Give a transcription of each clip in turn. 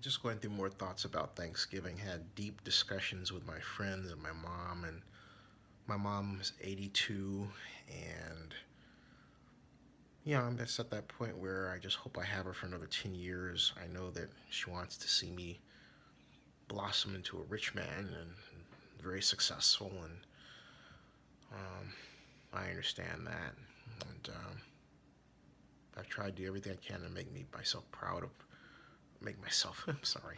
just going through more thoughts about Thanksgiving. Had deep discussions with my friends and my mom, and my mom's 82, and I'm just at that point where I just hope I have her for another 10 years. I know that she wants to see me blossom into a rich man and very successful, and um, I understand that, and I've tried to do everything I can to make me myself proud of, make myself. I'm sorry.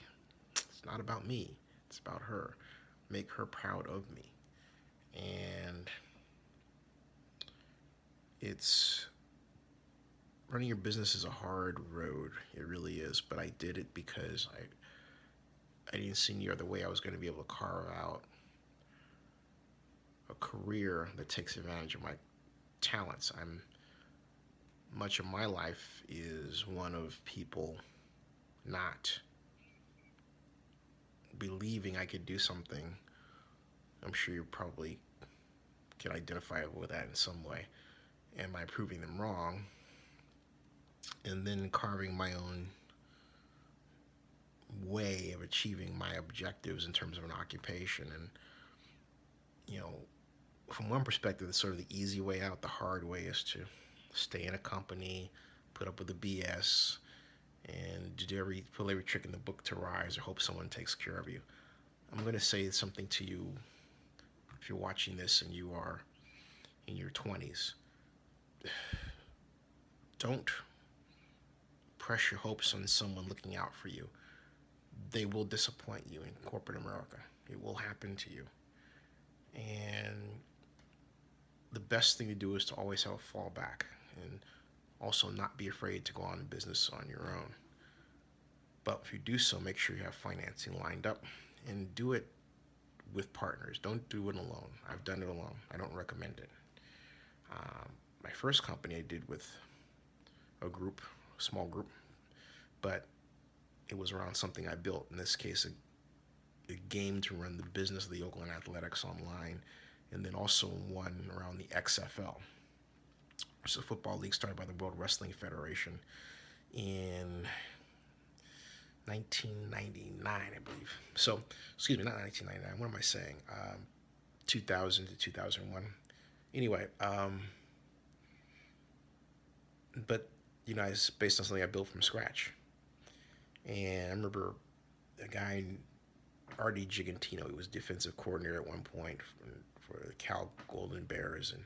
It's not about me. It's about her. Make her proud of me. And it's running your business is a hard road. It really is. But I did it because I didn't see any other way I was going to be able to carve out a career that takes advantage of my talents. I'm Much of my life is one of people not believing I could do something. I'm sure you probably can identify with that in some way. And by proving them wrong, and then carving my own way of achieving my objectives in terms of an occupation. And, you know, from one perspective, it's sort of the easy way out. The hard way is to stay in a company, put up with the BS, and pull every trick in the book to rise or hope someone takes care of you. I'm going to say something to you if you're watching this and you are in your 20s. Don't press your hopes on someone looking out for you. They will disappoint you in corporate America. It will happen to you. And the best thing to do is to always have a fallback and also not be afraid to go on business on your own. But if you do so, make sure you have financing lined up and do it with partners. Don't do it alone. I've done it alone. I don't recommend it. My first company I did with a small group, but it was around something I built. In this case, a game to run the business of the Oakland Athletics online, and then also one around the XFL. It's a football league started by the World Wrestling Federation in 1999, I believe. So, excuse me, not 1999. What am I saying? 2000 to 2001. Anyway, but it's based on something I built from scratch. And I remember a guy, R.D. Gigantino, he was defensive coordinator at one point for the Cal Golden Bears. And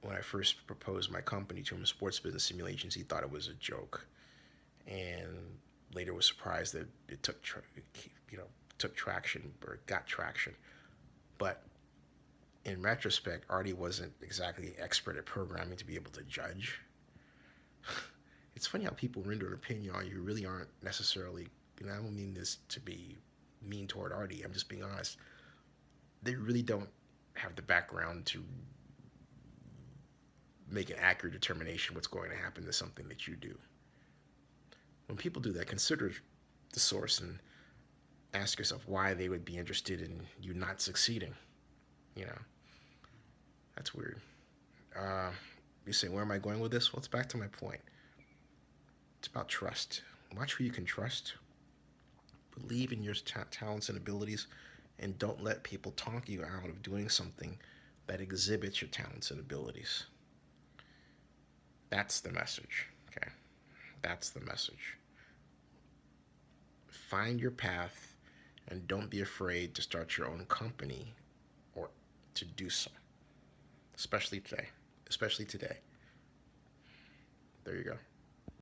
when I first proposed my company to him, Sports Business Simulations, he thought it was a joke, and later was surprised that it took traction or got traction. But in retrospect, Artie wasn't exactly expert at programming to be able to judge. It's funny how people render an opinion on you who really aren't necessarily. I don't mean this to be mean toward Artie. I'm just being honest. They really don't have the background to make an accurate determination what's going to happen to something that you do. When people do that, consider the source and ask yourself why they would be interested in you not succeeding. You know, that's weird. You say, where am I going with this? Well, it's back to my point. It's about trust. Watch who you can trust. Believe in your talents and abilities, and don't let people talk you out of doing something that exhibits your talents and abilities. That's the message. Okay, that's the message. Find your path, and don't be afraid to start your own company or to do so. Especially today. Especially today. There you go.